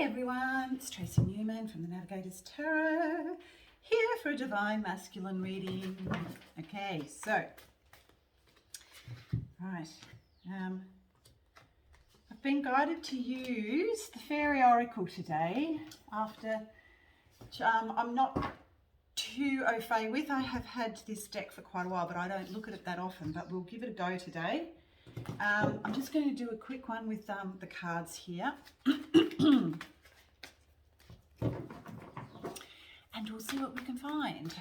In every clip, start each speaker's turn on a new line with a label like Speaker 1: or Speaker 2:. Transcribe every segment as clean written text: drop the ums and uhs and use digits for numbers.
Speaker 1: Everyone, it's Tracy Newman from the Navigators Tarot, here for a Divine Masculine reading. Okay, so, right, I've been guided to use the Fairy Oracle today after, I'm not too au fait with. I have had this deck for quite a while, but I don't look at it that often, but we'll give it a go today. I'm just going to do a quick one with the cards here. And we'll see what we can find.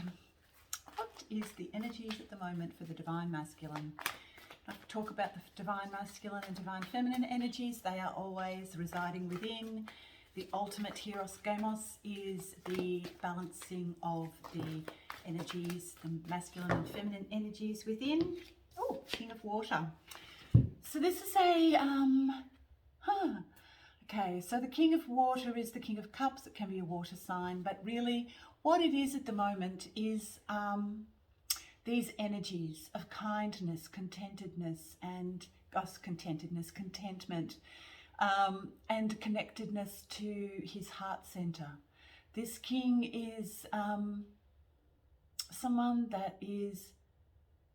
Speaker 1: What is the energies at the moment for the Divine Masculine? I talk about the Divine Masculine and Divine Feminine energies. They are always residing within. The ultimate Hieros Gamos is the balancing of the energies, the masculine and feminine energies within. Oh, King of Water. So this is a, okay, so the King of Water is the King of Cups. It can be a water sign, but really what it is at the moment is these energies of kindness, contentedness, and contentment, and connectedness to his heart center. This king is someone that is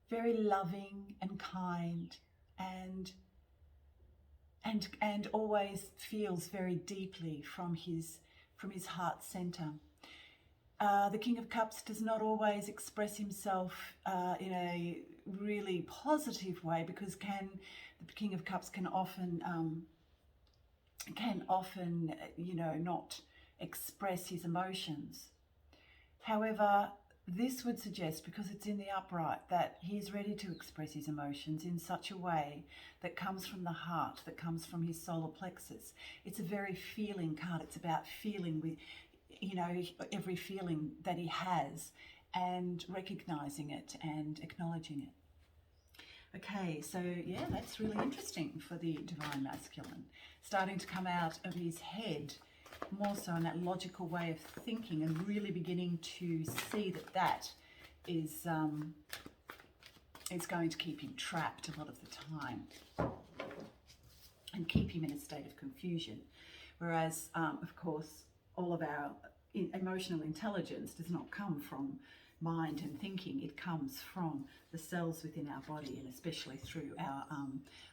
Speaker 1: very loving and kind and always feels very deeply from his heart center. The King of Cups does not always express himself in a really positive way, because the King of Cups can often not express his emotions. However, this would suggest, because it's in the upright, that he's ready to express his emotions in such a way that comes from the heart, that comes from his solar plexus. It's a very feeling card. It's about feeling with, every feeling that he has and recognizing it and acknowledging it. Okay, so yeah, that's really interesting for the Divine Masculine. Starting to come out of his head, more so in that logical way of thinking, and really beginning to see that is going to keep him trapped a lot of the time and keep him in a state of confusion. Whereas, of course, all of our emotional intelligence does not come from mind and thinking. It comes from the cells within our body, and especially through our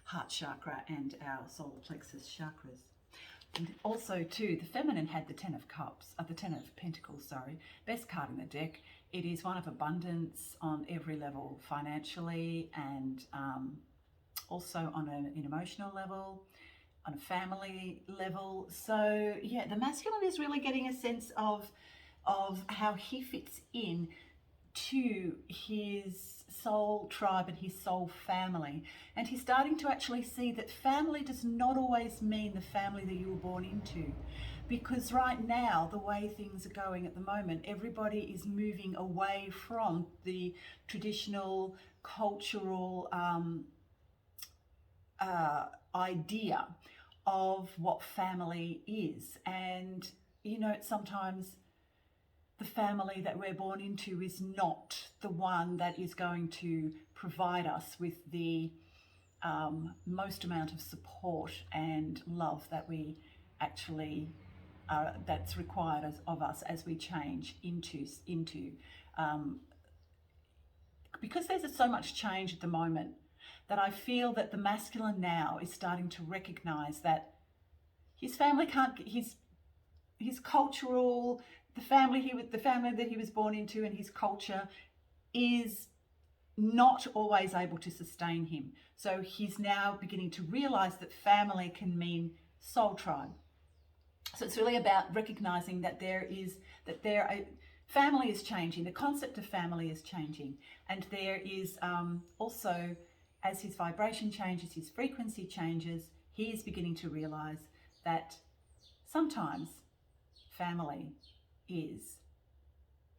Speaker 1: heart chakra and our solar plexus chakras. And also too, the feminine had the Ten of Pentacles, best card in the deck. It is one of abundance on every level, financially, and also on an emotional level, on a family level. So yeah, the masculine is really getting a sense of how he fits in to his soul tribe and his soul family. And he's starting to actually see that family does not always mean the family that you were born into. Because right now, the way things are going at the moment, everybody is moving away from the traditional cultural idea of what family is. And, sometimes the family that we're born into is not the one that is going to provide us with the most amount of support and love that we actually that's required of us as we change into because there's so much change at the moment, that I feel that the masculine now is starting to recognize that his family can't, his cultural, the family that he was born into and his culture is not always able to sustain him. So he's now beginning to realize that family can mean soul tribe. So it's really about recognizing that family is changing. The concept of family is changing. And there is also, as his vibration changes, his frequency changes, he is beginning to realize that sometimes family is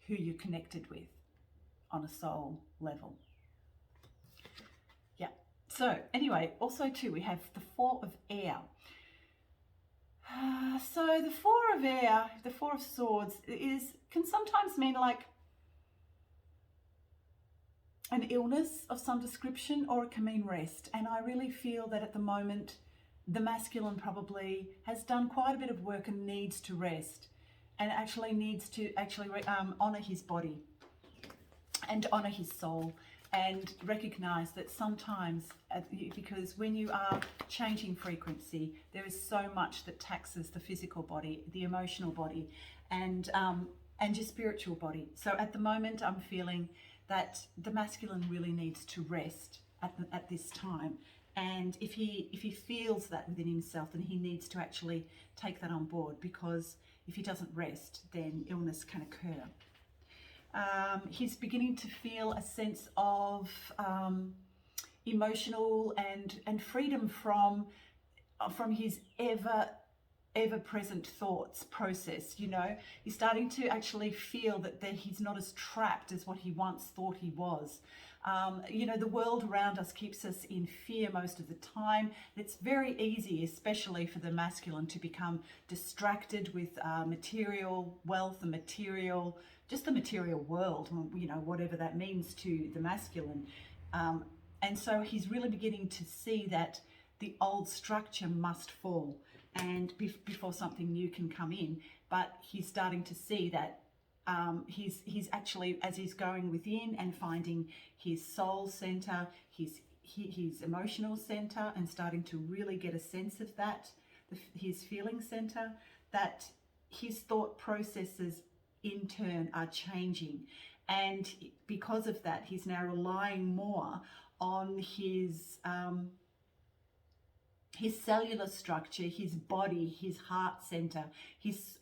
Speaker 1: who you're connected with on a soul level. Yeah. So anyway, also too, we have the Four of Air. So the Four of Air, the Four of Swords, can sometimes mean like an illness of some description, or it can mean rest. And I really feel that at the moment the masculine probably has done quite a bit of work and needs to rest, and actually needs to honor his body and honor his soul, and recognize that sometimes, because when you are changing frequency, there is so much that taxes the physical body, the emotional body, and your spiritual body. So at the moment, I'm feeling that the masculine really needs to rest at this time. And if he feels that within himself, then he needs to actually take that on board, because if he doesn't rest, then illness can occur. He's beginning to feel a sense of emotional and freedom from his ever present thoughts process. He's starting to actually feel that he's not as trapped as what he once thought he was. The world around us keeps us in fear most of the time. It's very easy, especially for the masculine, to become distracted with material wealth and just the material world, whatever that means to the masculine. And so he's really beginning to see that the old structure must fall, and before something new can come in. But he's starting to see that he's actually, as he's going within and finding his soul center, his emotional center, and starting to really get a sense of that, his feeling center, that his thought processes in turn are changing. And because of that, he's now relying more on his cellular structure, his body, his heart center, his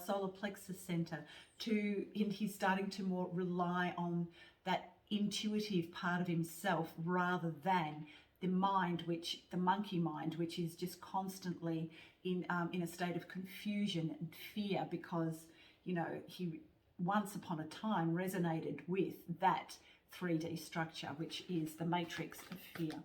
Speaker 1: solar plexus center, and he's starting to more rely on that intuitive part of himself, rather than the monkey mind, which is just constantly in a state of confusion and fear, because he once upon a time resonated with that 3D structure, which is the matrix of fear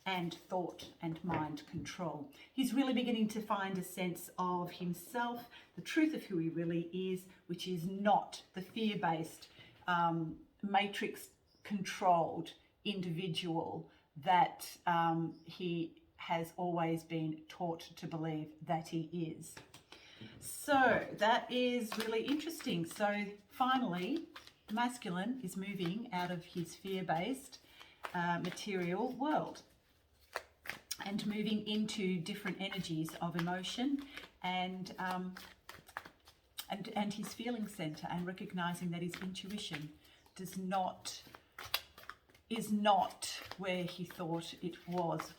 Speaker 1: and thought and mind control. He's really beginning to find a sense of himself, the truth of who he really is, which is not the fear-based, matrix-controlled individual that he has always been taught to believe that he is. So that is really interesting. So finally, the masculine is moving out of his fear-based material world and moving into different energies of emotion and his feeling center, and recognizing that his intuition is not where he thought it was.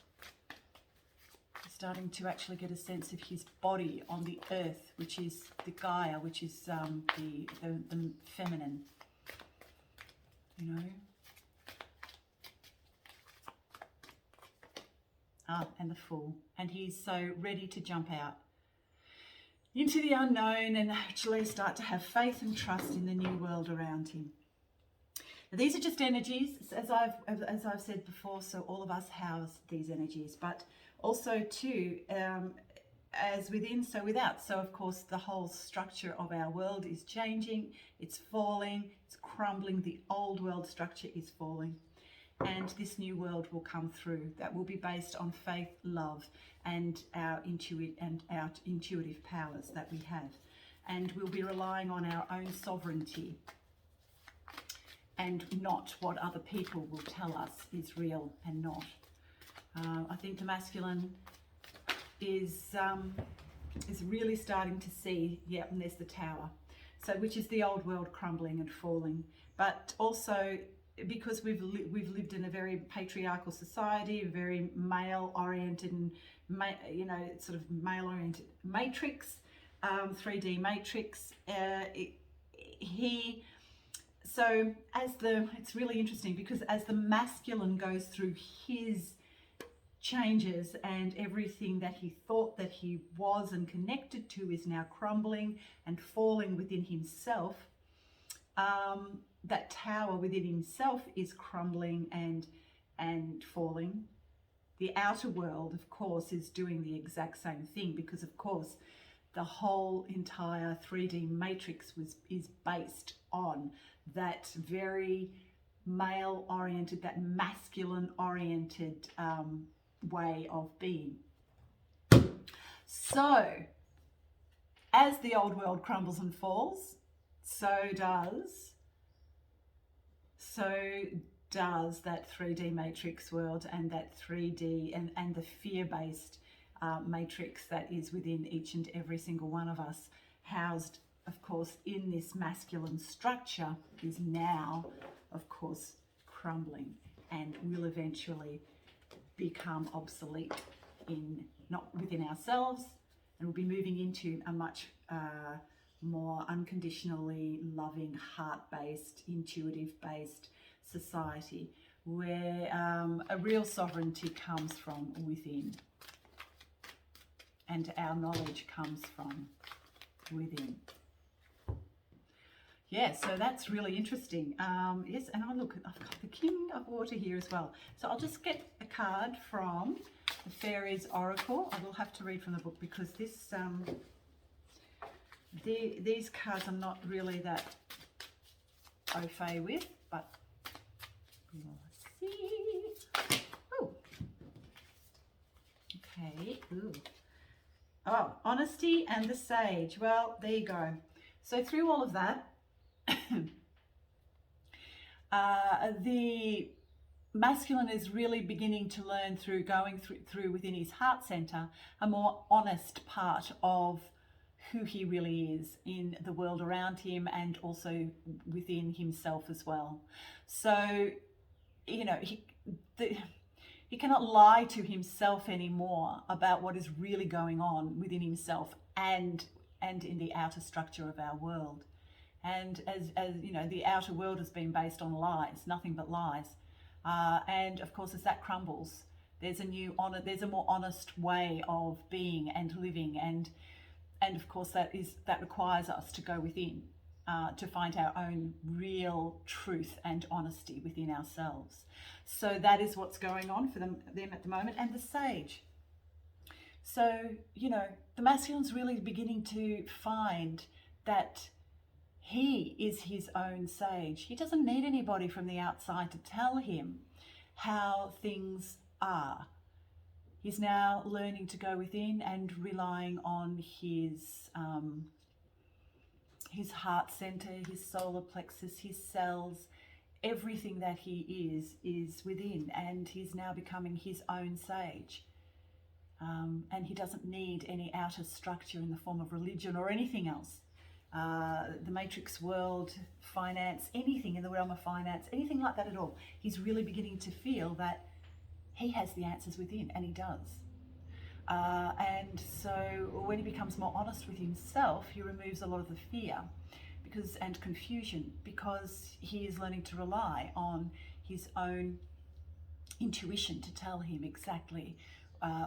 Speaker 1: He's starting to actually get a sense of his body on the earth, which is the Gaia, which is the feminine, and the Fool. And he's so ready to jump out into the unknown and actually start to have faith and trust in the new world around him. Now, these are just energies, as I've said before, so all of us house these energies, but also too, as within, so without. So of course, the whole structure of our world is changing, it's falling, it's crumbling, the old world structure is falling. And this new world will come through that will be based on faith, love, and our intuitive powers that we have. And we'll be relying on our own sovereignty and not what other people will tell us is real and not. I think the masculine is really starting to see, and there's the Tower, so which is the old world crumbling and falling, but also because we've lived in a very patriarchal society, a very male-oriented and sort of male-oriented matrix, 3D matrix. It's really interesting, because as the masculine goes through his changes and everything that he thought that he was and connected to is now crumbling and falling within himself, that tower within himself is crumbling and falling. The outer world, of course, is doing the exact same thing, because of course the whole entire 3D matrix is based on that very male-oriented, that masculine-oriented way of being. So, as the old world crumbles and falls, so does that 3D matrix world and that 3D and the fear-based matrix that is within each and every single one of us, housed, of course, in this masculine structure, is now, of course, crumbling and will eventually become obsolete not within ourselves, and we'll be moving into a much more unconditionally loving, heart-based, intuitive-based society where a real sovereignty comes from within and our knowledge comes from within. Yeah, so that's really interesting. Yes, and I've got the King of Water here as well. So I'll just get a card from the Fairies Oracle. I will have to read from the book because these cards I'm not really that au fait with, but we'll see. Oh, okay. Ooh. Oh, Honesty and the Sage. Well, there you go. So through all of that, the masculine is really beginning to learn through going through within his heart center a more honest part of who he really is in the world around him and also within himself as well. So, you know, he cannot lie to himself anymore about what is really going on within himself and in the outer structure of our world. And as you know, the outer world has been based on lies, nothing but lies. And of course, as that crumbles, there's a more honest way of being and living, and of course that requires us to go within, to find our own real truth and honesty within ourselves. So that is what's going on for them at the moment. And the Sage. So, you know, the masculine's really beginning to find that he is his own sage. He doesn't need anybody from the outside to tell him how things are. He's now learning to go within and relying on his heart center, his solar plexus, his cells. Everything that he is within, and he's now becoming his own sage. And he doesn't need any outer structure in the form of religion or anything else. The matrix world, finance, anything in the realm of finance, anything like that at all. He's really beginning to feel that he has the answers within, and he does. And so when he becomes more honest with himself, he removes a lot of the fear and confusion, because he is learning to rely on his own intuition to tell him exactly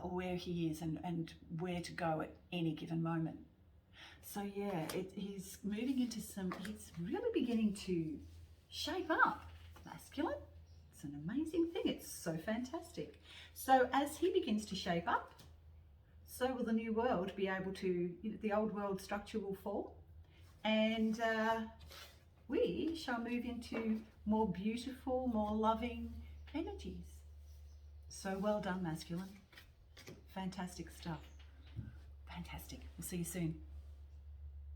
Speaker 1: where he is and where to go at any given moment. So yeah, he's moving into he's really beginning to shape up. Masculine, it's an amazing thing. It's so fantastic. So as he begins to shape up, so will the new world be able to, the old world structure will fall, and we shall move into more beautiful, more loving energies. So well done, masculine. Fantastic stuff. Fantastic. We'll see you soon.